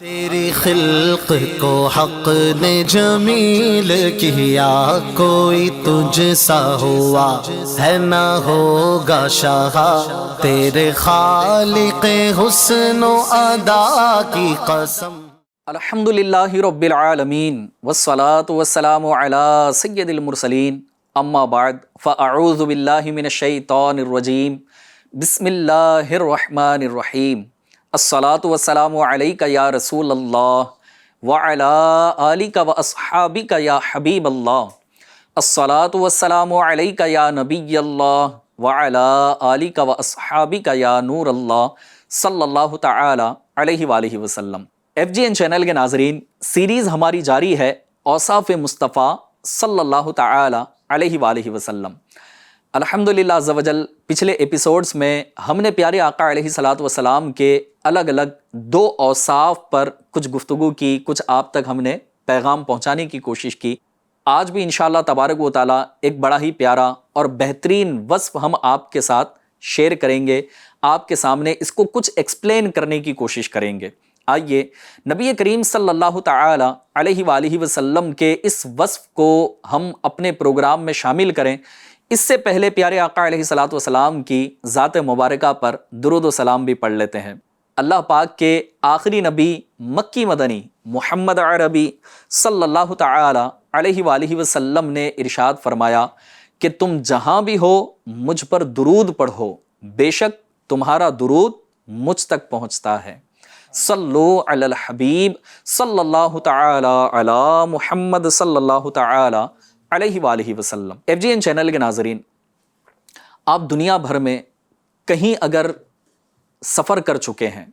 تیری خلق کو حق نے جمیل کیا، کوئی تجھ سا ہوا ہے نہ ہوگا شاہ، تیرے خالق حسن و ادا کی قسم۔ الحمدللہ رب العالمین والصلاة والسلام علی سید المرسلین، اما بعد فاعوذ باللہ من الشیطان الرجیم، بسم اللہ الرحمن الرحیم۔ الصلاة والسلام علیک یا رسول اللہ وعلی آلک واصحابک یا حبیب اللہ۔ الصلاة والسلام علیک یا نبی اللہ وعلی آلک واصحابک یا نور اللہ صلی اللہ تعالی علیہ وآلہ وسلم۔ FGN چینل کے ناظرین، سیریز ہماری جاری ہے اوصاف مصطفیٰ صلی اللہ تعالی علیہ وآلہ وسلم۔ الحمدللہ عز و جل پچھلے ایپیسوڈز میں ہم نے پیارے آقا علیہ الصلوۃ والسلام کے الگ الگ دو اوصاف پر کچھ گفتگو کی، کچھ آپ تک ہم نے پیغام پہنچانے کی کوشش کی۔ آج بھی انشاءاللہ تبارک و تعالیٰ ایک بڑا ہی پیارا اور بہترین وصف ہم آپ کے ساتھ شیئر کریں گے، آپ کے سامنے اس کو کچھ ایکسپلین کرنے کی کوشش کریں گے۔ آئیے نبی کریم صلی اللہ تعالی علیہ وآلہ وسلم کے اس وصف کو ہم اپنے پروگرام میں شامل کریں۔ اس سے پہلے پیارے آقا علیہ الصلوۃ والسلام کی ذات مبارکہ پر درود و سلام بھی پڑھ لیتے ہیں۔ اللہ پاک کے آخری نبی مکی مدنی محمد عربی صلی اللہ تعالی علیہ وآلہ وسلم نے ارشاد فرمایا کہ تم جہاں بھی ہو مجھ پر درود پڑھو، بے شک تمہارا درود مجھ تک پہنچتا ہے۔ صلو علی الحبیب صلی اللہ تعالی علی محمد صلی اللہ تعالی علیہ وآلہ وسلم۔ FGN چینل کے ناظرین، آپ دنیا بھر میں کہیں اگر سفر کر چکے ہیں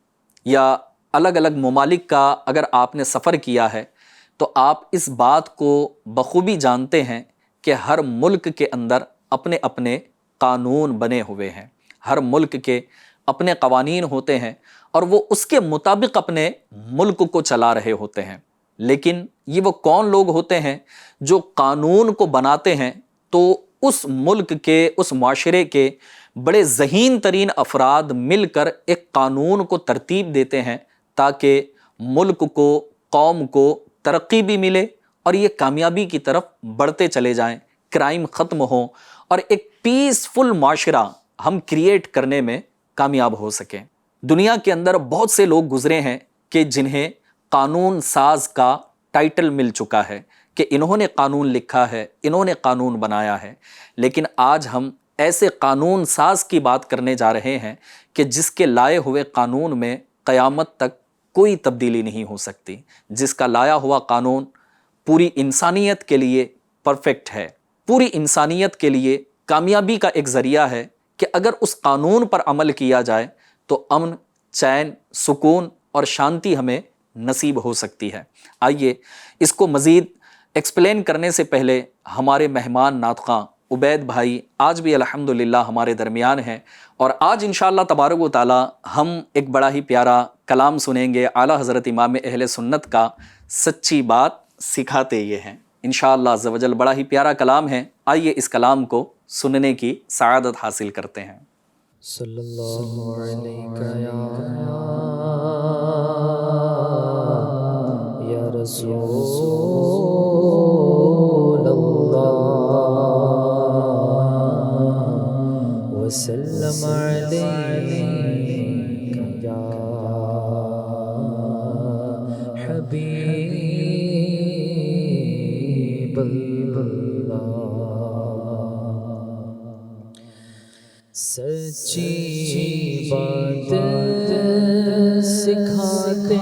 یا الگ الگ ممالک کا اگر آپ نے سفر کیا ہے تو آپ اس بات کو بخوبی جانتے ہیں کہ ہر ملک کے اندر اپنے اپنے قانون بنے ہوئے ہیں، ہر ملک کے اپنے قوانین ہوتے ہیں اور وہ اس کے مطابق اپنے ملک کو چلا رہے ہوتے ہیں۔ لیکن یہ وہ کون لوگ ہوتے ہیں جو قانون کو بناتے ہیں؟ تو اس ملک کے، اس معاشرے کے بڑے ذہین ترین افراد مل کر ایک قانون کو ترتیب دیتے ہیں تاکہ ملک کو، قوم کو ترقی بھی ملے اور یہ کامیابی کی طرف بڑھتے چلے جائیں، کرائم ختم ہو اور ایک پیسفل معاشرہ ہم کریٹ کرنے میں کامیاب ہو سکیں۔ دنیا کے اندر بہت سے لوگ گزرے ہیں کہ جنہیں قانون ساز کا ٹائٹل مل چکا ہے کہ انہوں نے قانون لکھا ہے، انہوں نے قانون بنایا ہے، لیکن آج ہم ایسے قانون ساز کی بات کرنے جا رہے ہیں کہ جس کے لائے ہوئے قانون میں قیامت تک کوئی تبدیلی نہیں ہو سکتی، جس کا لایا ہوا قانون پوری انسانیت کے لیے پرفیکٹ ہے، پوری انسانیت کے لیے کامیابی کا ایک ذریعہ ہے کہ اگر اس قانون پر عمل کیا جائے تو امن، چین، سکون اور شانتی ہمیں نصیب ہو سکتی ہے۔ آئیے اس کو مزید ایکسپلین کرنے سے پہلے ہمارے مہمان ناطقاں عبید بھائی آج بھی الحمدللہ ہمارے درمیان ہیں، اور آج انشاءاللہ تبارک و تعالی ہم ایک بڑا ہی پیارا کلام سنیں گے اعلیٰ حضرت امام اہل سنت کا، سچی بات سکھاتے یہ ہیں۔ انشاءاللہ عز و جل بڑا ہی پیارا کلام ہے، آئیے اس کلام کو سننے کی سعادت حاصل کرتے ہیں۔ صلی اللہ علیہ یا رسول اللہ وسلم علیہ یا حبیب اللہ۔ سچی بات سکھاتے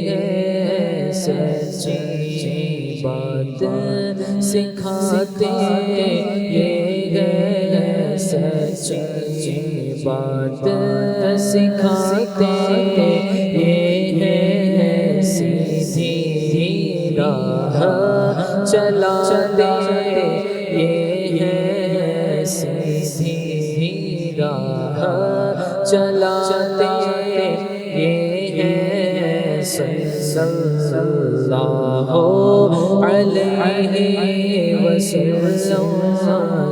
ہیں، سچی بات سکھاتے ہیں، سچی بات سکھاتے ہیں، سیدھی راہ چلاتے ہیں، سیدھی راہ چلاتے ہیں، صلی اللہ علیہ وسلم،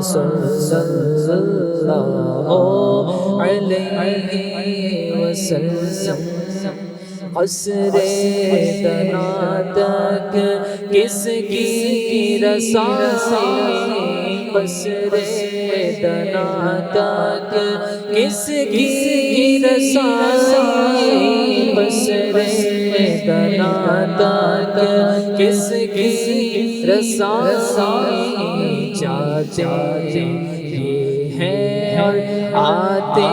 صلی اللہ علیہ وسلم۔ قصر دنا تک کس کی رسائی، قصر دنا تک کس کی رسائی، قصر دنا تک کس کی رسائی، جاتے یہ ہیں اور آتے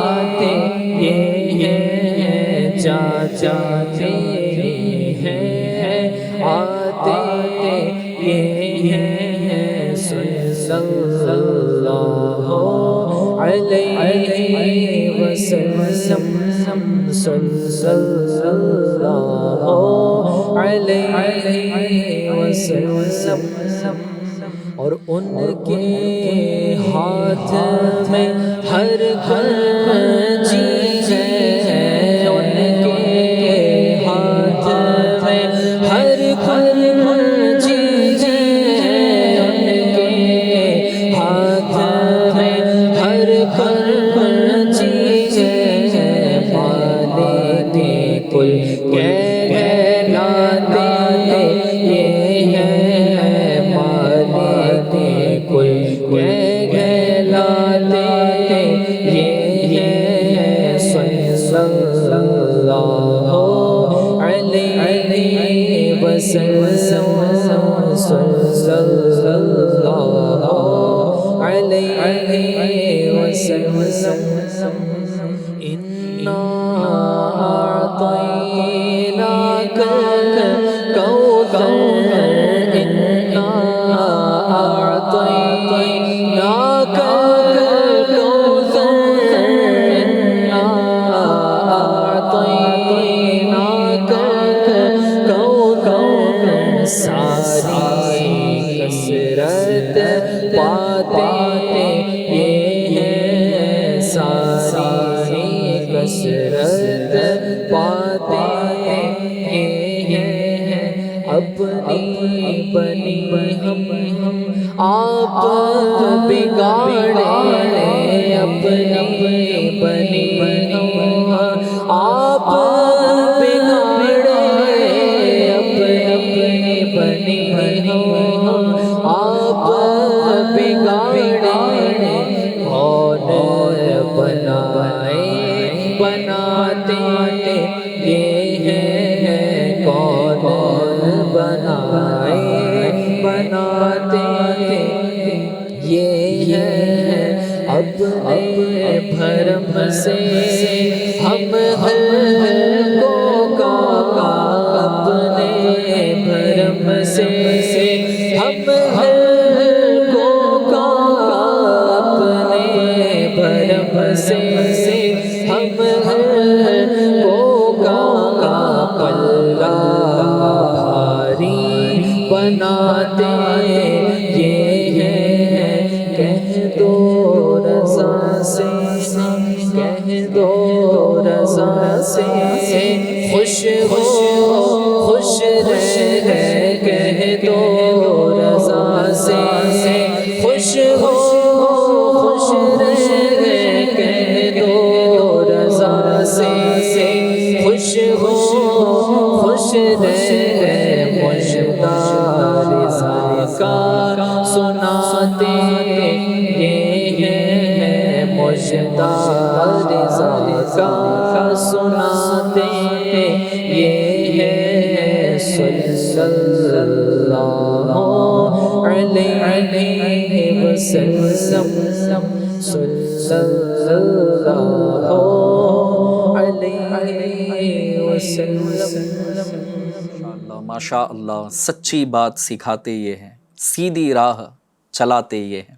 یہ ہیں، جاتے یہ ہیں آتے یہ ہیں، صلی اللہ علیہ وسلم، صلی اللہ علیہ وسلم۔ اور ان کے ہاتھ میں ہر چیز ہے، ان کے ہاتھ میں ہر چیز ہے، ان کے ہاتھ میں ہر چیز ہے، مالک کل کہلاتے یہ ہے، مالک کل کہلاتے یہ ہے، صلی اللہ علیہ وسلم، صلی اللہ علیہ وسلم۔ انا اعطیناک الکوثر، انا اعطیناک الکوثر، انا اعطیناک الکوثر، ساری کثرت پاتے یہ ہیں، ساری کثرت پاتے یہ ہیں، اپنی بنی ہم آپ بگاڑے، اپنی بنی ہم آپ بگاڑے، اپنی بنی ہم آپ بگاڑے، کون بنائے بناتے یہ ہیں، کون بنائے بناتے یہ ہیں، اپنے بھرم سے ہم حلقوں کا، اپنے بھرم سے ہم حلقوں کا، اپنے بھرم سے ہم حلقوں کا، پلہ بھاری بناتے یہ ہیں، کہہ دو رضا سے، کہہ دو رضا سے خوش ہو خوش رہے، کہہ دو رضا سے خوش ہو خوش رہے، کہہ دو رضا سے خوش ہو خوش رہے، مجدہ رضا کا سناتے یہ ہیں، مجدہ رضا کا سناتے یہ ہیں، صلی اللہ علیہ وسلم، صلی اللہ علیہ وسلم۔ ماشاء اللہ، سچی بات سکھاتے یہ ہیں، سیدھی راہ چلاتے یہ ہیں۔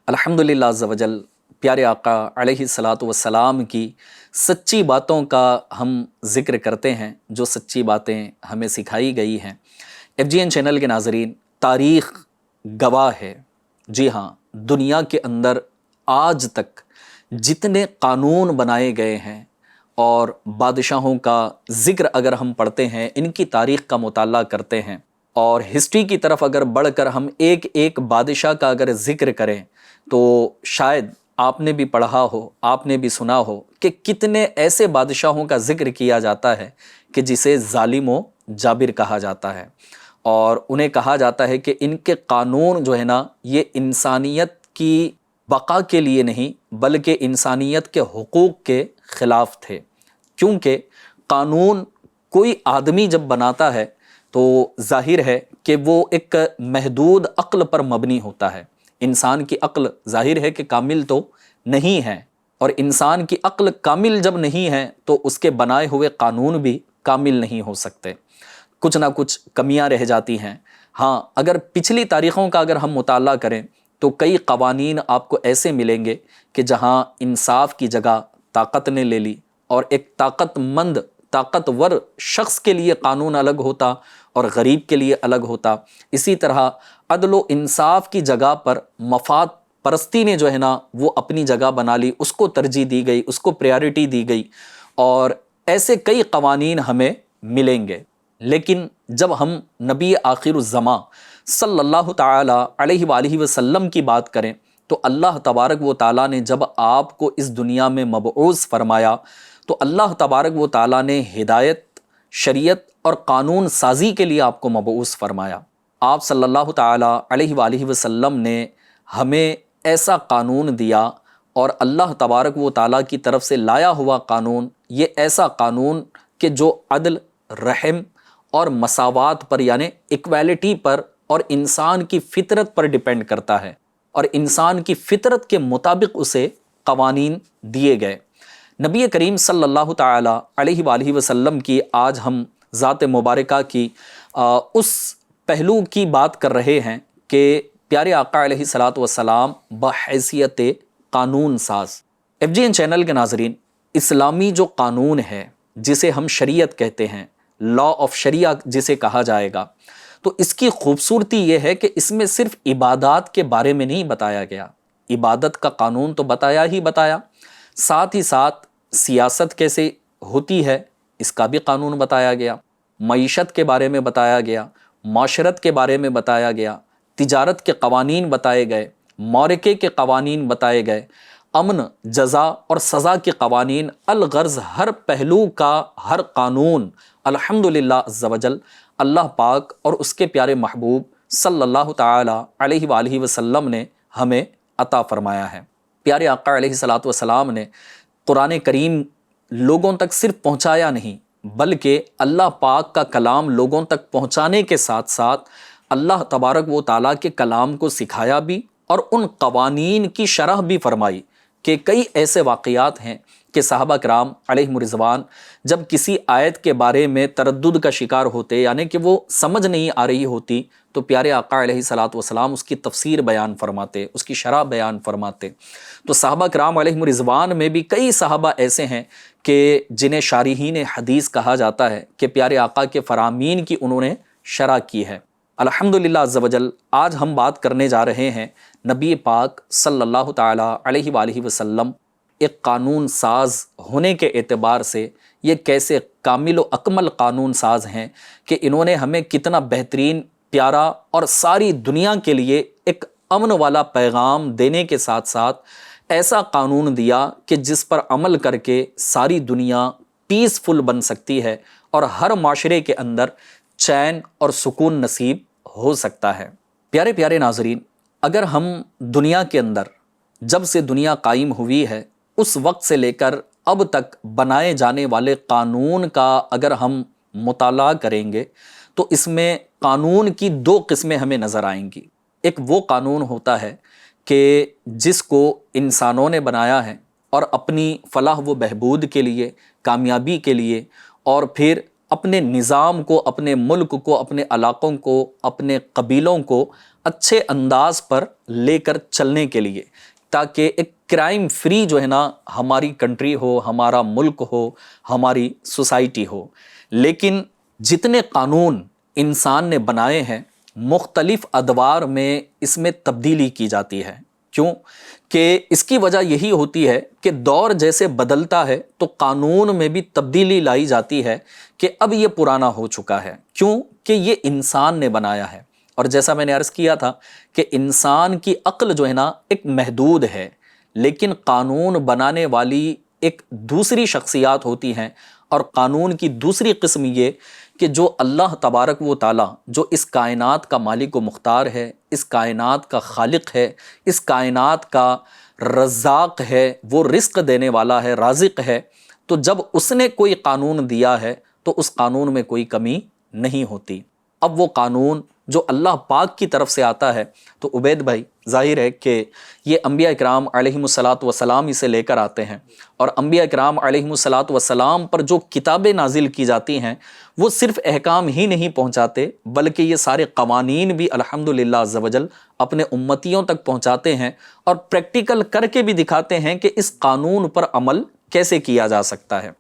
الحمدللہ عز و جل، پیارے آقا علیہ الصلاۃ والسلام کی سچی باتوں کا ہم ذکر کرتے ہیں، جو سچی باتیں ہمیں سکھائی گئی ہیں۔ FGN چینل کے ناظرین، تاریخ گواہ ہے، جی ہاں، دنیا کے اندر آج تک جتنے قانون بنائے گئے ہیں اور بادشاہوں کا ذکر اگر ہم پڑھتے ہیں، ان کی تاریخ کا مطالعہ کرتے ہیں، اور ہسٹری کی طرف اگر بڑھ کر ہم ایک ایک بادشاہ کا اگر ذکر کریں، تو شاید آپ نے بھی پڑھا ہو، آپ نے بھی سنا ہو کہ کتنے ایسے بادشاہوں کا ذکر کیا جاتا ہے کہ جسے ظالم و جابر کہا جاتا ہے، اور انہیں کہا جاتا ہے کہ ان کے قانون جو ہے نا یہ انسانیت کی بقا کے لیے نہیں بلکہ انسانیت کے حقوق کے خلاف تھے، کیونکہ قانون کوئی آدمی جب بناتا ہے تو ظاہر ہے کہ وہ ایک محدود عقل پر مبنی ہوتا ہے۔ انسان کی عقل ظاہر ہے کہ کامل تو نہیں ہے، اور انسان کی عقل کامل جب نہیں ہے تو اس کے بنائے ہوئے قانون بھی کامل نہیں ہو سکتے، کچھ نہ کچھ کمیاں رہ جاتی ہیں۔ ہاں، اگر پچھلی تاریخوں کا اگر ہم مطالعہ کریں تو کئی قوانین آپ کو ایسے ملیں گے کہ جہاں انصاف کی جگہ طاقت نے لے لی، اور ایک طاقتور شخص کے لیے قانون الگ ہوتا اور غریب کے لیے الگ ہوتا۔ اسی طرح عدل و انصاف کی جگہ پر مفاد پرستی نے جو ہے نا وہ اپنی جگہ بنا لی، اس کو ترجیح دی گئی، اس کو پریارٹی دی گئی، اور ایسے کئی قوانین ہمیں ملیں گے۔ لیکن جب ہم نبی آخر الزماں صلی اللہ تعالی علیہ وآلہ وسلم کی بات کریں تو اللہ تبارک و تعالیٰ نے جب آپ کو اس دنیا میں مبعوث فرمایا تو اللہ تبارک و تعالیٰ نے ہدایت، شریعت اور قانون سازی کے لیے آپ کو مبعوث فرمایا۔ آپ صلی اللہ تعالی علیہ وآلہ وسلم نے ہمیں ایسا قانون دیا، اور اللہ تبارک و تعالیٰ کی طرف سے لایا ہوا قانون یہ ایسا قانون کہ جو عدل، رحم اور مساوات پر یعنی ایکویلٹی پر اور انسان کی فطرت پر ڈیپینڈ کرتا ہے، اور انسان کی فطرت کے مطابق اسے قوانین دیے گئے۔ نبی کریم صلی اللہ تعالی علیہ وآلہ وسلم کی آج ہم ذات مبارکہ کی اس پہلو کی بات کر رہے ہیں کہ پیارے آقا علیہ الصلاۃ والسلام بحیثیت قانون ساز۔ FGN چینل کے ناظرین، اسلامی جو قانون ہے جسے ہم شریعت کہتے ہیں، لا آف شریعہ جسے کہا جائے گا، تو اس کی خوبصورتی یہ ہے کہ اس میں صرف عبادات کے بارے میں نہیں بتایا گیا، عبادت کا قانون تو بتایا ہی بتایا، ساتھ ہی ساتھ سیاست کیسے ہوتی ہے اس کا بھی قانون بتایا گیا، معیشت کے بارے میں بتایا گیا، معاشرت کے بارے میں بتایا گیا، تجارت کے قوانین بتائے گئے، معرکے کے قوانین بتائے گئے، امن، جزا اور سزا کے قوانین، الغرض ہر پہلو کا ہر قانون الحمدللہ عز و جل اللہ پاک اور اس کے پیارے محبوب صلی اللہ تعالی علیہ وآلہ وسلم نے ہمیں عطا فرمایا ہے۔ پیارے آقا علیہ الصلاۃ والسلام نے قرآن کریم لوگوں تک صرف پہنچایا نہیں بلکہ اللہ پاک کا کلام لوگوں تک پہنچانے کے ساتھ ساتھ اللہ تبارک و تعالیٰ کے کلام کو سکھایا بھی، اور ان قوانین کی شرح بھی فرمائی کہ کئی ایسے واقعات ہیں کہ صحابہ کرام علیہم رضوان جب کسی آیت کے بارے میں تردد کا شکار ہوتے، یعنی کہ وہ سمجھ نہیں آ رہی ہوتی، تو پیارے آقا علیہ الصلاۃ والسلام اس کی تفسیر بیان فرماتے، اس کی شرح بیان فرماتے۔ تو صحابہ کرام علیہم رضوان میں بھی کئی صحابہ ایسے ہیں کہ جنہیں شارحین حدیث کہا جاتا ہے کہ پیارے آقا کے فرامین کی انہوں نے شرح کی ہے۔ الحمدللہ عز و جل آج ہم بات کرنے جا رہے ہیں نبی پاک صلی اللہ تعالی علیہ وآلہ وسلم ایک قانون ساز ہونے کے اعتبار سے یہ کیسے کامل و اکمل قانون ساز ہیں کہ انہوں نے ہمیں کتنا بہترین، پیارا اور ساری دنیا کے لیے ایک امن والا پیغام دینے کے ساتھ ساتھ ایسا قانون دیا کہ جس پر عمل کر کے ساری دنیا پیسفل بن سکتی ہے اور ہر معاشرے کے اندر چین اور سکون نصیب ہو سکتا ہے۔ پیارے پیارے ناظرین، اگر ہم دنیا کے اندر جب سے دنیا قائم ہوئی ہے اس وقت سے لے کر اب تک بنائے جانے والے قانون کا اگر ہم مطالعہ کریں گے تو اس میں قانون کی دو قسمیں ہمیں نظر آئیں گی۔ ایک وہ قانون ہوتا ہے کہ جس کو انسانوں نے بنایا ہے اور اپنی فلاح و بہبود کے لیے، کامیابی کے لیے، اور پھر اپنے نظام کو، اپنے ملک کو، اپنے علاقوں کو، اپنے قبیلوں کو اچھے انداز پر لے کر چلنے کے لیے، تاکہ ایک کرائم فری جو ہے نا ہماری کنٹری ہو، ہمارا ملک ہو، ہماری سوسائٹی ہو۔ لیکن جتنے قانون انسان نے بنائے ہیں مختلف ادوار میں اس میں تبدیلی کی جاتی ہے۔ کیوں؟ کہ اس کی وجہ یہی ہوتی ہے کہ دور جیسے بدلتا ہے تو قانون میں بھی تبدیلی لائی جاتی ہے کہ اب یہ پرانا ہو چکا ہے۔ کیوں؟ کہ یہ انسان نے بنایا ہے، اور جیسا میں نے عرض کیا تھا کہ انسان کی عقل جو ہے نا ایک محدود ہے، لیکن قانون بنانے والی ایک دوسری شخصیات ہوتی ہیں اور قانون کی دوسری قسم یہ کہ جو اللہ تبارک و تعالیٰ جو اس کائنات کا مالک و مختار ہے، اس کائنات کا خالق ہے، اس کائنات کا رزاق ہے، وہ رزق دینے والا ہے، رازق ہے، تو جب اس نے کوئی قانون دیا ہے تو اس قانون میں کوئی کمی نہیں ہوتی۔ اب وہ قانون جو اللہ پاک کی طرف سے آتا ہے تو عبید بھائی ظاہر ہے کہ یہ انبیاء اکرام علیہم الصلاۃ والسلام اسے لے کر آتے ہیں، اور انبیاء اکرام علیہم الصلاۃ والسلام پر جو کتابیں نازل کی جاتی ہیں وہ صرف احکام ہی نہیں پہنچاتے بلکہ یہ سارے قوانین بھی الحمدللہ عز و جل اپنے امتیوں تک پہنچاتے ہیں، اور پریکٹیکل کر کے بھی دکھاتے ہیں کہ اس قانون پر عمل کیسے کیا جا سکتا ہے۔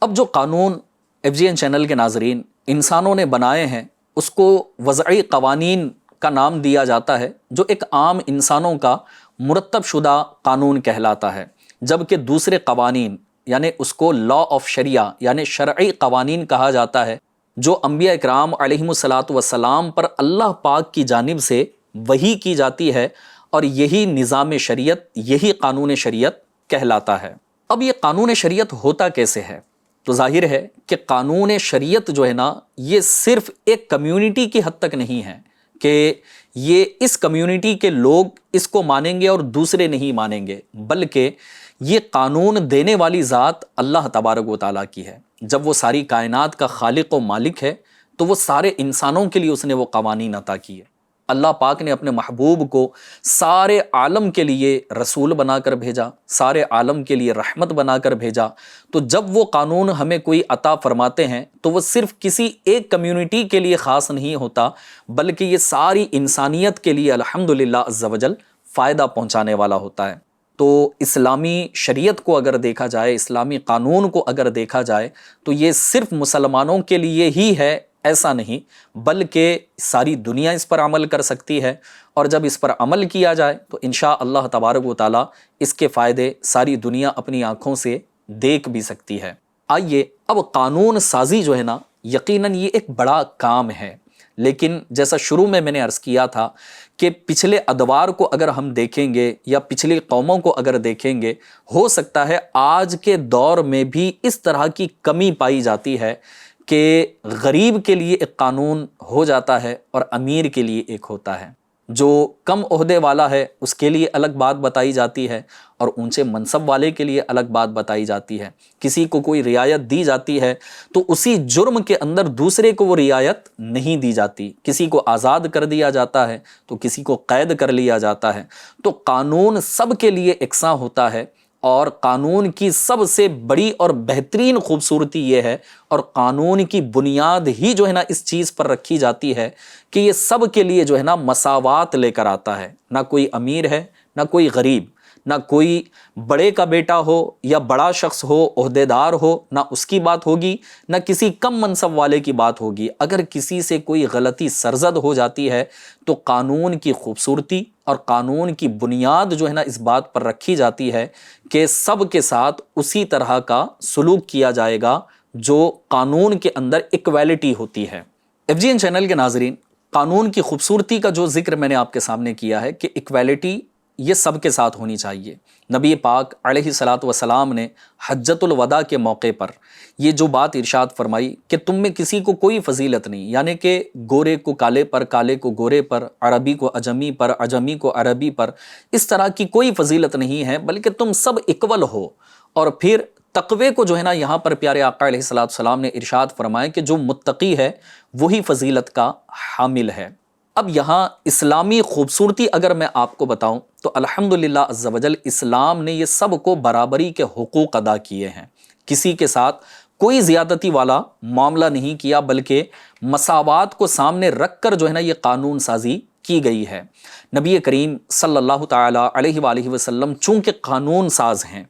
اب جو قانون FGN چینل کے ناظرین انسانوں نے بنائے ہیں اس کو وضعی قوانین کا نام دیا جاتا ہے، جو ایک عام انسانوں کا مرتب شدہ قانون کہلاتا ہے، جبکہ دوسرے قوانین یعنی اس کو لا آف شریعہ یعنی شرعی قوانین کہا جاتا ہے، جو انبیاء اکرام علیہم الصلاۃ والسلام پر اللہ پاک کی جانب سے وحی کی جاتی ہے، اور یہی نظام شریعت، یہی قانون شریعت کہلاتا ہے۔ اب یہ قانون شریعت ہوتا کیسے ہے؟ تو ظاہر ہے کہ قانون شریعت جو ہے نا یہ صرف ایک کمیونٹی کی حد تک نہیں ہے کہ یہ اس کمیونٹی کے لوگ اس کو مانیں گے اور دوسرے نہیں مانیں گے، بلکہ یہ قانون دینے والی ذات اللہ تبارک و تعالیٰ کی ہے۔ جب وہ ساری کائنات کا خالق و مالک ہے تو وہ سارے انسانوں کے لیے اس نے وہ قوانین عطا کیے۔ اللہ پاک نے اپنے محبوب کو سارے عالم کے لیے رسول بنا کر بھیجا، سارے عالم کے لیے رحمت بنا کر بھیجا، تو جب وہ قانون ہمیں کوئی عطا فرماتے ہیں تو وہ صرف کسی ایک کمیونٹی کے لیے خاص نہیں ہوتا بلکہ یہ ساری انسانیت کے لیے الحمدللہ عز و جل فائدہ پہنچانے والا ہوتا ہے۔ تو اسلامی شریعت کو اگر دیکھا جائے، اسلامی قانون کو اگر دیکھا جائے تو یہ صرف مسلمانوں کے لیے ہی ہے ایسا نہیں، بلکہ ساری دنیا اس پر عمل کر سکتی ہے، اور جب اس پر عمل کیا جائے تو انشاءاللہ تبارک و تعالیٰ اس کے فائدے ساری دنیا اپنی آنکھوں سے دیکھ بھی سکتی ہے۔ آئیے اب قانون سازی جو ہے نا یقیناً یہ ایک بڑا کام ہے، لیکن جیسا شروع میں نے عرض کیا تھا کہ پچھلے ادوار کو اگر ہم دیکھیں گے یا پچھلی قوموں کو اگر دیکھیں گے، ہو سکتا ہے آج کے دور میں بھی اس طرح کی کمی پائی جاتی ہے کہ غریب کے لیے ایک قانون ہو جاتا ہے اور امیر کے لیے ایک ہوتا ہے، جو کم عہدے والا ہے اس کے لیے الگ بات بتائی جاتی ہے اور اونچے منصب والے کے لیے الگ بات بتائی جاتی ہے۔ کسی کو کوئی رعایت دی جاتی ہے تو اسی جرم کے اندر دوسرے کو وہ رعایت نہیں دی جاتی، کسی کو آزاد کر دیا جاتا ہے تو کسی کو قید کر لیا جاتا ہے۔ تو قانون سب کے لیے یکساں ہوتا ہے، اور قانون کی سب سے بڑی اور بہترین خوبصورتی یہ ہے، اور قانون کی بنیاد ہی جو ہے نا اس چیز پر رکھی جاتی ہے کہ یہ سب کے لیے جو ہے نا مساوات لے کر آتا ہے، نہ کوئی امیر ہے نہ کوئی غریب، نہ کوئی بڑے کا بیٹا ہو یا بڑا شخص ہو، عہدے دار ہو، نہ اس کی بات ہوگی نہ کسی کم منصب والے کی بات ہوگی۔ اگر کسی سے کوئی غلطی سرزد ہو جاتی ہے تو قانون کی خوبصورتی اور قانون کی بنیاد جو ہے نا اس بات پر رکھی جاتی ہے کہ سب کے ساتھ اسی طرح کا سلوک کیا جائے گا جو قانون کے اندر ایکویلٹی ہوتی ہے۔ FGN چینل کے ناظرین، قانون کی خوبصورتی کا جو ذکر میں نے آپ کے سامنے کیا ہے کہ ایکویلٹی یہ سب کے ساتھ ہونی چاہیے۔ نبی پاک علیہ الصلاۃ والسلام نے حجۃ الوداع کے موقع پر یہ جو بات ارشاد فرمائی کہ تم میں کسی کو کوئی فضیلت نہیں، یعنی کہ گورے کو کالے پر، کالے کو گورے پر، عربی کو عجمی پر، عجمی کو عربی پر، اس طرح کی کوئی فضیلت نہیں ہے بلکہ تم سب اکول ہو۔ اور پھر تقوی کو جو ہے نا یہاں پر پیارے آقا علیہ الصلاۃ والسلام نے ارشاد فرمایا کہ جو متقی ہے وہی فضیلت کا حامل ہے۔ اب یہاں اسلامی خوبصورتی اگر میں آپ کو بتاؤں تو الحمدللہ عز و جل اسلام نے یہ سب کو برابری کے حقوق ادا کیے ہیں، کسی کے ساتھ کوئی زیادتی والا معاملہ نہیں کیا بلکہ مساوات کو سامنے رکھ کر جو ہے نا یہ قانون سازی کی گئی ہے۔ نبی کریم صلی اللہ تعالی علیہ وآلہ وسلم چونکہ قانون ساز ہیں،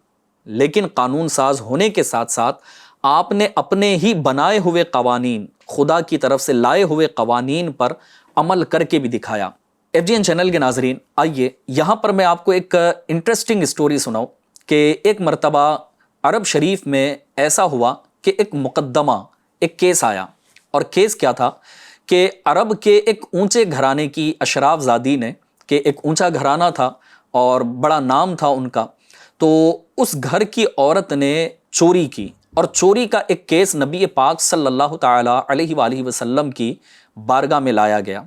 لیکن قانون ساز ہونے کے ساتھ ساتھ آپ نے اپنے ہی بنائے ہوئے قوانین، خدا کی طرف سے لائے ہوئے قوانین پر عمل کر کے بھی دکھایا۔ FGN چینل کے ناظرین، آئیے یہاں پر میں آپ کو ایک انٹرسٹنگ سٹوری سناؤں کہ ایک مرتبہ عرب شریف میں ایسا ہوا کہ ایک مقدمہ، ایک کیس آیا، اور کیس کیا تھا کہ عرب کے ایک اونچے گھرانے کی اشراف زادی نے، کہ ایک اونچا گھرانہ تھا اور بڑا نام تھا ان کا، تو اس گھر کی عورت نے چوری کی، اور چوری کا ایک کیس نبی پاک صلی اللہ تعالیٰ علیہ وآلہ وسلم کی بارگاہ میں لایا گیا۔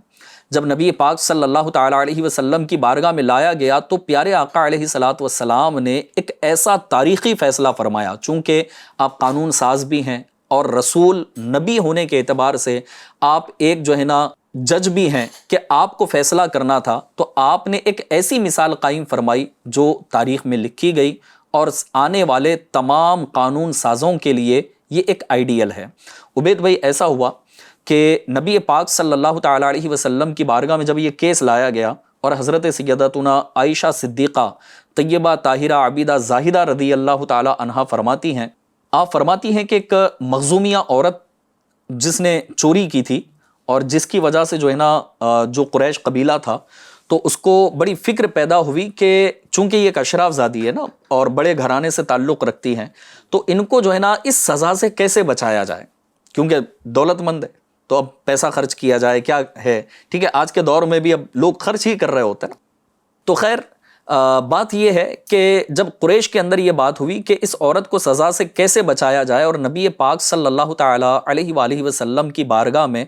جب نبی پاک صلی اللہ تعالیٰ علیہ وسلم کی بارگاہ میں لایا گیا تو پیارے آقا علیہ الصلاۃ والسلام نے ایک ایسا تاریخی فیصلہ فرمایا، چونکہ آپ قانون ساز بھی ہیں اور رسول نبی ہونے کے اعتبار سے آپ ایک جو ہے نا جج بھی ہیں کہ آپ کو فیصلہ کرنا تھا، تو آپ نے ایک ایسی مثال قائم فرمائی جو تاریخ میں لکھی گئی اور آنے والے تمام قانون سازوں کے لیے یہ ایک آئیڈیل ہے۔ عبید بھائی، ایسا ہوا کہ نبی پاک صلی اللہ تعالیٰ علیہ وسلم کی بارگاہ میں جب یہ کیس لایا گیا اور حضرت سیدتنا عائشہ صدیقہ طیبہ طاہرہ عابدہ زاہدہ رضی اللہ تعالیٰ عنہا فرماتی ہیں، آپ فرماتی ہیں کہ ایک مخزومیہ عورت جس نے چوری کی تھی اور جس کی وجہ سے جو ہے نا جو قریش قبیلہ تھا تو اس کو بڑی فکر پیدا ہوئی کہ چونکہ یہ ایک اشراف زادی ہے نا اور بڑے گھرانے سے تعلق رکھتی ہیں، تو ان کو جو ہے نا اس سزا سے کیسے بچایا جائے، کیونکہ دولت مند ہے تو اب پیسہ خرچ کیا جائے کیا ہے، ٹھیک ہے، آج کے دور میں بھی اب لوگ خرچ ہی کر رہے ہوتے ہیں نا۔ تو خیر بات یہ ہے کہ جب قریش کے اندر یہ بات ہوئی کہ اس عورت کو سزا سے کیسے بچایا جائے، اور نبی پاک صلی اللہ تعالیٰ علیہ وآلہ وسلم کی بارگاہ میں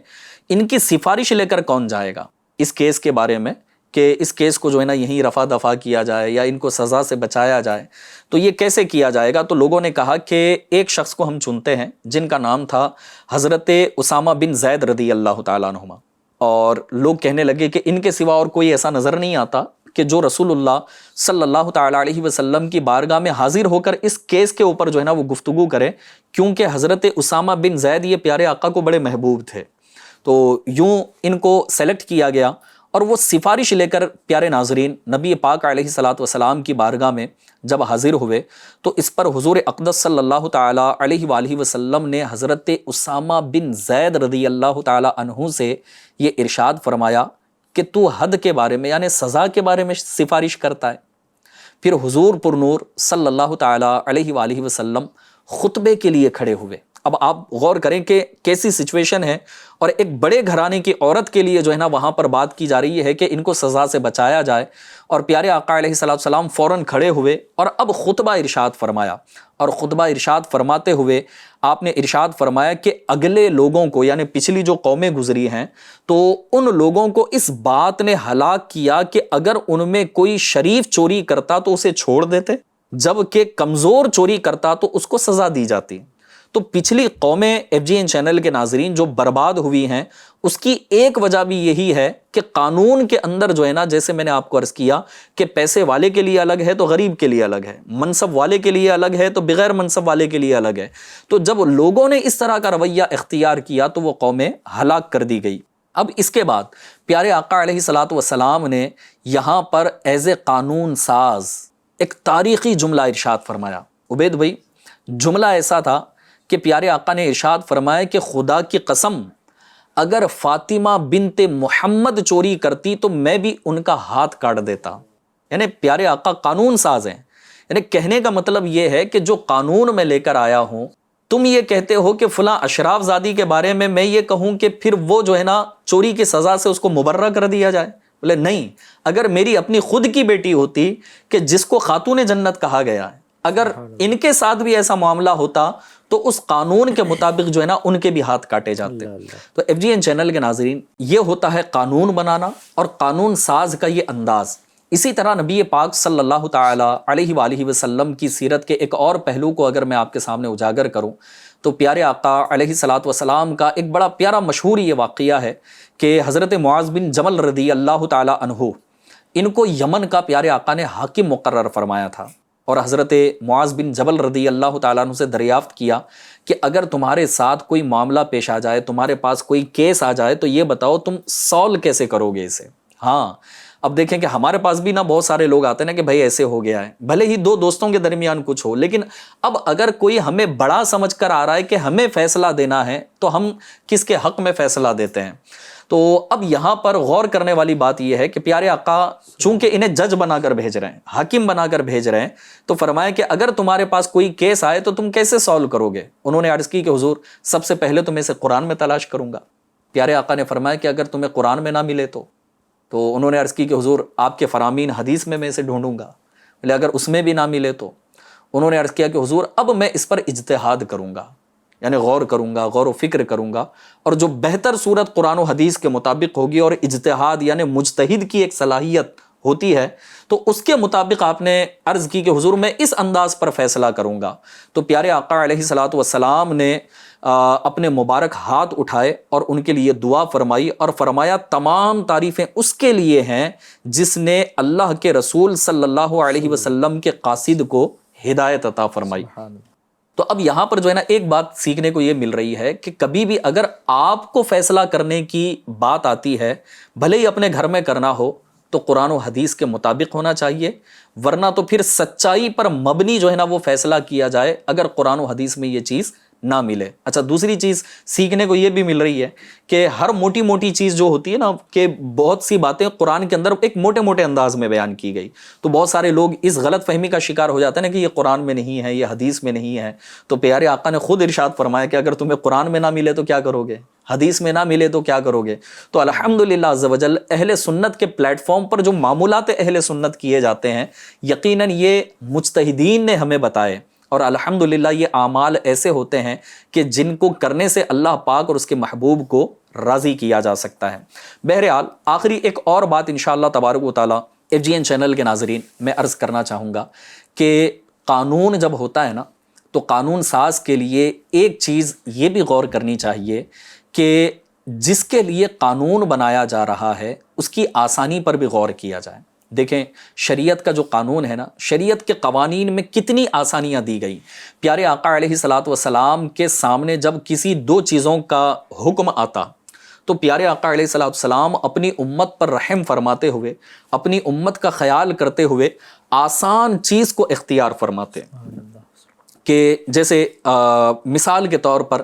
ان کی سفارش لے کر کون جائے گا اس کیس کے بارے میں کہ اس کیس کو جو ہے نا یہیں رفع دفع کیا جائے یا ان کو سزا سے بچایا جائے، تو یہ کیسے کیا جائے گا؟ تو لوگوں نے کہا کہ ایک شخص کو ہم چنتے ہیں جن کا نام تھا حضرت اسامہ بن زید رضی اللہ تعالیٰ عنہما، اور لوگ کہنے لگے کہ ان کے سوا اور کوئی ایسا نظر نہیں آتا کہ جو رسول اللہ صلی اللہ تعالیٰ علیہ وسلم کی بارگاہ میں حاضر ہو کر اس کیس کے اوپر جو ہے نا وہ گفتگو کرے، کیونکہ حضرت اسامہ بن زید یہ پیارے آقا کو بڑے محبوب تھے۔ تو یوں ان کو سلیکٹ کیا گیا اور وہ سفارش لے کر پیارے ناظرین نبی پاک علیہ الصلاۃ والسلام کی بارگاہ میں جب حاضر ہوئے تو اس پر حضور اقدس صلی اللہ تعالیٰ علیہ وآلہ وسلم نے حضرت اسامہ بن زید رضی اللہ تعالیٰ عنہ سے یہ ارشاد فرمایا کہ تو حد کے بارے میں یعنی سزا کے بارے میں سفارش کرتا ہے۔ پھر حضور پر نور صلی اللہ تعالیٰ علیہ وآلہ وسلم خطبے کے لیے کھڑے ہوئے۔ اب آپ غور کریں کہ کیسی سچویشن ہے، اور ایک بڑے گھرانے کی عورت کے لیے جو ہے نا وہاں پر بات کی جا رہی ہے کہ ان کو سزا سے بچایا جائے، اور پیارے آقا علیہ الصلوۃ والسلام فوراً کھڑے ہوئے اور اب خطبہ ارشاد فرمایا، اور خطبہ ارشاد فرماتے ہوئے آپ نے ارشاد فرمایا کہ اگلے لوگوں کو یعنی پچھلی جو قومیں گزری ہیں تو ان لوگوں کو اس بات نے ہلاک کیا کہ اگر ان میں کوئی شریف چوری کرتا تو اسے چھوڑ دیتے، جبکہ کمزور چوری کرتا تو اس کو سزا دی جاتی۔ تو پچھلی قومیں FGN چینل کے ناظرین جو برباد ہوئی ہیں اس کی ایک وجہ بھی یہی ہے کہ قانون کے اندر جو ہے نا، جیسے میں نے آپ کو عرض کیا کہ پیسے والے کے لیے الگ ہے تو غریب کے لیے الگ ہے، منصب والے کے لیے الگ ہے تو بغیر منصب والے کے لیے الگ ہے۔ تو جب لوگوں نے اس طرح کا رویہ اختیار کیا تو وہ قومیں ہلاک کر دی گئی۔ اب اس کے بعد پیارے آقا علیہ الصلوۃ والسلام نے یہاں پر ایز اے قانون ساز ایک تاریخی جملہ ارشاد فرمایا۔ عبید بھائی، جملہ ایسا تھا کہ پیارے آقا نے ارشاد فرمایا کہ خدا کی قسم اگر فاطمہ بنت محمد چوری کرتی تو میں بھی ان کا ہاتھ کاٹ دیتا۔ یعنی پیارے آقا قانون ساز ہیں، یعنی کہنے کا مطلب یہ ہے کہ جو قانون میں لے کر آیا ہوں، تم یہ کہتے ہو کہ فلاں اشراف زادی کے بارے میں یہ کہوں کہ پھر وہ جو ہے نا چوری کی سزا سے اس کو مبرہ کر دیا جائے؟ بولے نہیں، اگر میری اپنی خود کی بیٹی ہوتی کہ جس کو خاتون جنت کہا گیا ہے، اگر ان کے ساتھ بھی ایسا معاملہ ہوتا تو اس قانون کے مطابق جو ہے نا ان کے بھی ہاتھ کاٹے جاتے۔ تو FGN چینل کے ناظرین، یہ ہوتا ہے قانون بنانا اور قانون ساز کا یہ انداز۔ اسی طرح نبی پاک صلی اللہ تعالیٰ علیہ وآلہ وسلم کی سیرت کے ایک اور پہلو کو اگر میں آپ کے سامنے اجاگر کروں تو پیارے آقا علیہ الصلوۃ والسلام کا ایک بڑا پیارا مشہور یہ واقعہ ہے کہ حضرت معاذ بن جبل رضی اللہ تعالیٰ عنہ، ان کو یمن کا پیارے آقا نے حاکم مقرر فرمایا تھا، اور حضرت معاذ بن جبل رضی اللہ تعالیٰ عنہ سے دریافت کیا کہ اگر تمہارے ساتھ کوئی معاملہ پیش آ جائے، تمہارے پاس کوئی کیس آ جائے تو یہ بتاؤ تم سولو کیسے کرو گے اسے۔ ہاں، اب دیکھیں کہ ہمارے پاس بھی نا بہت سارے لوگ آتے ہیں نا کہ بھائی ایسے ہو گیا ہے، بھلے ہی دو دوستوں کے درمیان کچھ ہو، لیکن اب اگر کوئی ہمیں بڑا سمجھ کر آ رہا ہے کہ ہمیں فیصلہ دینا ہے تو ہم کس کے حق میں فیصلہ دیتے ہیں؟ تو اب یہاں پر غور کرنے والی بات یہ ہے کہ پیارے آقا چونکہ انہیں جج بنا کر بھیج رہے ہیں، حاکم بنا کر بھیج رہے ہیں، تو فرمایا کہ اگر تمہارے پاس کوئی کیس آئے تو تم کیسے سولو کرو گے؟ انہوں نے عرض کی کہ حضور سب سے پہلے تو میں اسے قرآن میں تلاش کروں گا۔ پیارے آقا نے فرمایا کہ اگر تمہیں قرآن میں نہ ملے تو انہوں نے عرض کی کہ حضور آپ کے فرامین حدیث میں اسے ڈھونڈوں گا۔ بولے اگر اس میں بھی نہ ملے تو؟ انہوں نے عرض کیا کہ حضور اب میں اس پر اجتہاد کروں گا، یعنی غور کروں گا، غور و فکر کروں گا، اور جو بہتر صورت قرآن و حدیث کے مطابق ہوگی، اور اجتہاد یعنی مجتہد کی ایک صلاحیت ہوتی ہے، تو اس کے مطابق آپ نے عرض کی کہ حضور میں اس انداز پر فیصلہ کروں گا۔ تو پیارے آقا علیہ الصلاۃ والسلام نے اپنے مبارک ہاتھ اٹھائے اور ان کے لیے دعا فرمائی، اور فرمایا تمام تعریفیں اس کے لیے ہیں جس نے اللہ کے رسول صلی اللہ علیہ وسلم کے قاصد کو ہدایت عطا فرمائی۔ تو اب یہاں پر جو ہے نا ایک بات سیکھنے کو یہ مل رہی ہے کہ کبھی بھی اگر آپ کو فیصلہ کرنے کی بات آتی ہے، بھلے ہی اپنے گھر میں کرنا ہو، تو قرآن و حدیث کے مطابق ہونا چاہیے، ورنہ تو پھر سچائی پر مبنی جو ہے نا وہ فیصلہ کیا جائے اگر قرآن و حدیث میں یہ چیز نہ ملے۔ اچھا، دوسری چیز سیکھنے کو یہ بھی مل رہی ہے کہ ہر موٹی موٹی چیز جو ہوتی ہے نا، کہ بہت سی باتیں قرآن کے اندر ایک موٹے موٹے انداز میں بیان کی گئی، تو بہت سارے لوگ اس غلط فہمی کا شکار ہو جاتے ہیں نا کہ یہ قرآن میں نہیں ہے، یہ حدیث میں نہیں ہے۔ تو پیارے آقا نے خود ارشاد فرمایا کہ اگر تمہیں قرآن میں نہ ملے تو کیا کرو گے، حدیث میں نہ ملے تو کیا کرو گے۔ تو الحمدللہ عز و جل اہل سنت کے پلیٹ فارم پر جو معمولات اہل سنت کیے جاتے ہیں، یقیناً یہ مجتہدین نے ہمیں بتائے، اور الحمدللہ یہ اعمال ایسے ہوتے ہیں کہ جن کو کرنے سے اللہ پاک اور اس کے محبوب کو راضی کیا جا سکتا ہے۔ بہرحال آخری ایک اور بات انشاءاللہ تبارک و تعالی FGN چینل کے ناظرین میں عرض کرنا چاہوں گا کہ قانون جب ہوتا ہے نا، تو قانون ساز کے لیے ایک چیز یہ بھی غور کرنی چاہیے کہ جس کے لیے قانون بنایا جا رہا ہے اس کی آسانی پر بھی غور کیا جائے۔ دیکھیں شریعت کا جو قانون ہے نا، شریعت کے قوانین میں کتنی آسانیاں دی گئی۔ پیارے آقا علیہ الصلاۃ والسلام کے سامنے جب کسی دو چیزوں کا حکم آتا تو پیارے آقا علیہ الصلاۃ والسلام اپنی امت پر رحم فرماتے ہوئے، اپنی امت کا خیال کرتے ہوئے آسان چیز کو اختیار فرماتے، کہ جیسے مثال کے طور پر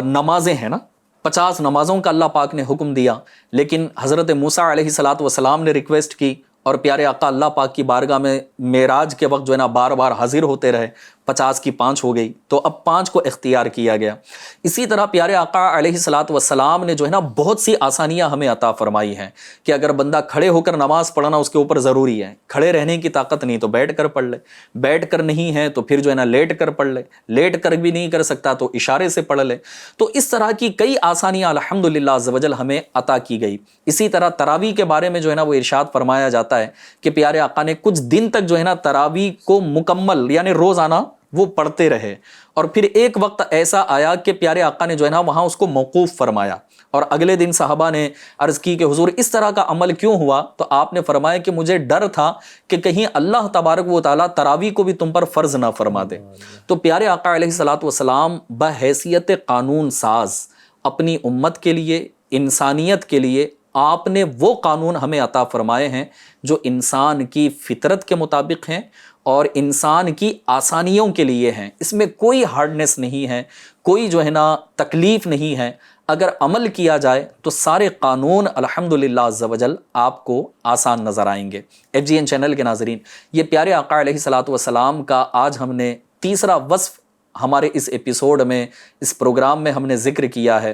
نمازیں ہیں نا، 50 نمازوں کا اللہ پاک نے حکم دیا، لیکن حضرت موسیٰ علیہ الصلاۃ والسلام نے ریکویسٹ کی اور پیارے آقا اللہ پاک کی بارگاہ میں معراج کے وقت جو ہے نا بار بار حاضر ہوتے رہے، 50 کی 5 ہو گئی، تو اب 5 کو اختیار کیا گیا۔ اسی طرح پیارے آقا علیہ الصلاۃ والسلام نے جو ہے نا بہت سی آسانیاں ہمیں عطا فرمائی ہیں کہ اگر بندہ کھڑے ہو کر نماز پڑھنا اس کے اوپر ضروری ہے، کھڑے رہنے کی طاقت نہیں تو بیٹھ کر پڑھ لے، بیٹھ کر نہیں ہے تو پھر جو ہے نا لیٹ کر پڑھ لے، لیٹ کر بھی نہیں کر سکتا تو اشارے سے پڑھ لے۔ تو اس طرح کی کئی آسانیاں الحمدللہ عز و جل ہمیں عطا کی گئی۔ اسی طرح تراویح کے بارے میں جو ہے نا وہ ارشاد فرمایا جاتا ہے کہ پیارے آقا نے کچھ دن تک جو ہے نا تراویح کو مکمل یعنی روزانہ وہ پڑھتے رہے، اور پھر ایک وقت ایسا آیا کہ پیارے آقا نے جو ہے نا وہاں اس کو موقوف فرمایا، اور اگلے دن صحابہ نے عرض کی کہ حضور اس طرح کا عمل کیوں ہوا؟ تو آپ نے فرمایا کہ مجھے ڈر تھا کہ کہیں اللہ تبارک و تعالیٰ تراویح کو بھی تم پر فرض نہ فرما دے۔ تو پیارے آقا علیہ الصلاۃ والسلام بحیثیت قانون ساز اپنی امت کے لیے، انسانیت کے لیے آپ نے وہ قانون ہمیں عطا فرمائے ہیں جو انسان کی فطرت کے مطابق ہیں اور انسان کی آسانیوں کے لیے ہیں۔ اس میں کوئی ہارڈنس نہیں ہے، کوئی جو ہے نا تکلیف نہیں ہے۔ اگر عمل کیا جائے تو سارے قانون الحمدللہ عز و جل آپ کو آسان نظر آئیں گے۔ FGN چینل کے ناظرین، یہ پیارے آقا علیہ الصلاۃ والسلام کا آج ہم نے تیسرا وصف ہمارے اس ایپیسوڈ میں، اس پروگرام میں ہم نے ذکر کیا ہے۔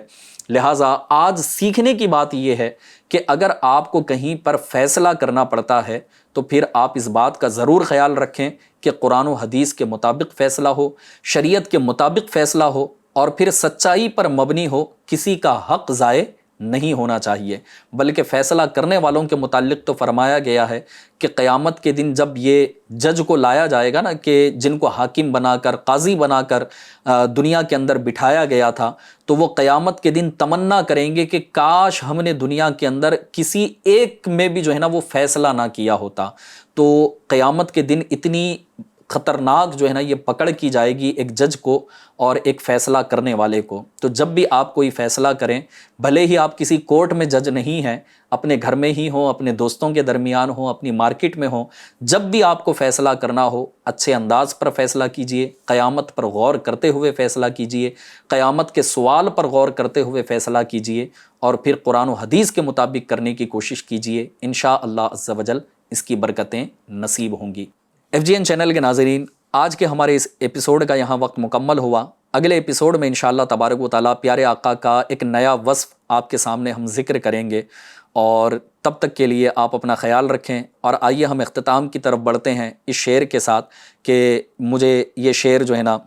لہٰذا آج سیکھنے کی بات یہ ہے کہ اگر آپ کو کہیں پر فیصلہ کرنا پڑتا ہے تو پھر آپ اس بات کا ضرور خیال رکھیں کہ قرآن و حدیث کے مطابق فیصلہ ہو، شریعت کے مطابق فیصلہ ہو، اور پھر سچائی پر مبنی ہو، کسی کا حق ضائع نہیں ہونا چاہیے۔ بلکہ فیصلہ کرنے والوں کے متعلق تو فرمایا گیا ہے کہ قیامت کے دن جب یہ جج کو لایا جائے گا نا، کہ جن کو حاکم بنا کر، قاضی بنا کر دنیا کے اندر بٹھایا گیا تھا، تو وہ قیامت کے دن تمنا کریں گے کہ کاش ہم نے دنیا کے اندر کسی ایک میں بھی جو ہے نا وہ فیصلہ نہ کیا ہوتا۔ تو قیامت کے دن اتنی خطرناک جو ہے نا یہ پکڑ کی جائے گی ایک جج کو اور ایک فیصلہ کرنے والے کو۔ تو جب بھی آپ کوئی فیصلہ کریں، بھلے ہی آپ کسی کورٹ میں جج نہیں ہیں، اپنے گھر میں ہی ہوں، اپنے دوستوں کے درمیان ہوں، اپنی مارکیٹ میں ہوں، جب بھی آپ کو فیصلہ کرنا ہو اچھے انداز پر فیصلہ کیجئے، قیامت پر غور کرتے ہوئے فیصلہ کیجئے، قیامت کے سوال پر غور کرتے ہوئے فیصلہ کیجئے، اور پھر قرآن و حدیث کے مطابق کرنے کی کوشش کیجئے۔ انشاءاللہ عز و جل اس کی برکتیں نصیب ہوں گی۔ FGN چینل کے ناظرین، آج کے ہمارے اس ایپیسوڈ کا یہاں وقت مکمل ہوا۔ اگلے ایپیسوڈ میں انشاءاللہ تبارک و تعالیٰ پیارے آقا کا ایک نیا وصف آپ کے سامنے ہم ذکر کریں گے، اور تب تک کے لیے آپ اپنا خیال رکھیں، اور آئیے ہم اختتام کی طرف بڑھتے ہیں اس شعر کے ساتھ کہ مجھے یہ شعر جو ہے نا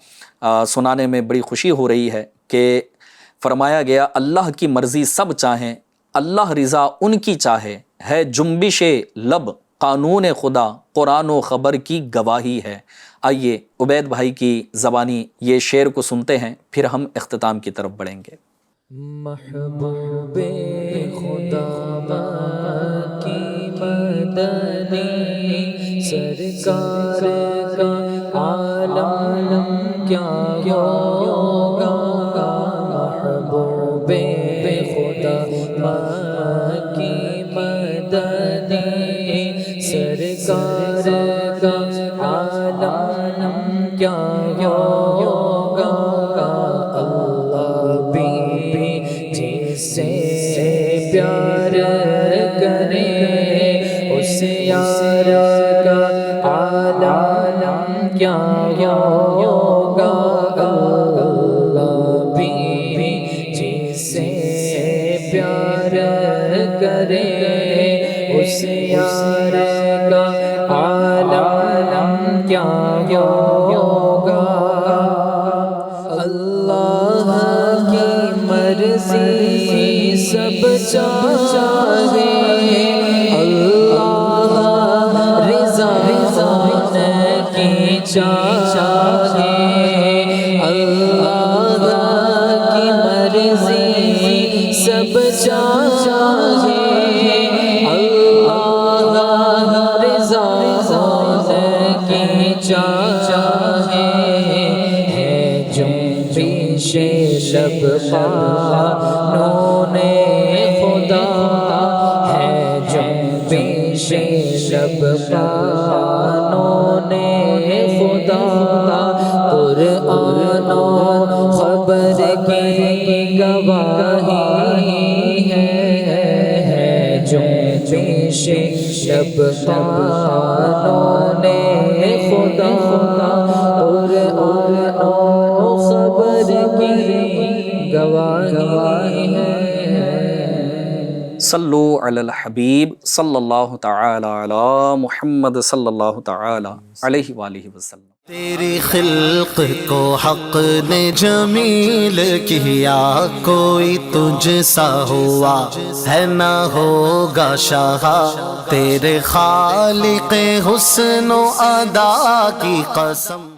سنانے میں بڑی خوشی ہو رہی ہے کہ فرمایا گیا اللہ کی مرضی سب چاہیں، اللہ رضا ان کی چاہے، ہے جنبش لب قانون خدا، قرآن و خبر کی گواہی ہے۔ آئیے عبید بھائی کی زبانی یہ شعر کو سنتے ہیں، پھر ہم اختتام کی طرف بڑھیں گے۔ محبوب خدا کی مدنی سرکار کا عالم کیا ہوگا، محبوب خدا کی مدنی سرکار کا عالم کیا ہوگا، اللہ بھی جس سے پیار کرے اس یار کا عالم کیا ہوگا، اللہ بھی جس سے پیار کرے اس یار کا عالم کیا ہوگا، اللہ کی مرضی سب چاہے، اللہ رضا کی چاہے، اللہ کی مرضی سب چاہے، اللہ رضا کی چاہے، ہے جنبش لب قانون خدا، ہے جنبش لب قانون خدا، قرآن و خبر کی گواہی ہے جنبش لب قانون خدا، قرآن و خبر کی گواہی ہے۔ صلو علی الحبیب صلی اللہ تعالی علی محمد صلی اللہ تعالی علیہ وآلہ وسلم۔ تیری خلق کو حق نے جمیل کیا، کوئی تجھ سا ہوا ہے نہ ہوگا شاہ، تیرے خالق حسن و ادا کی قسم۔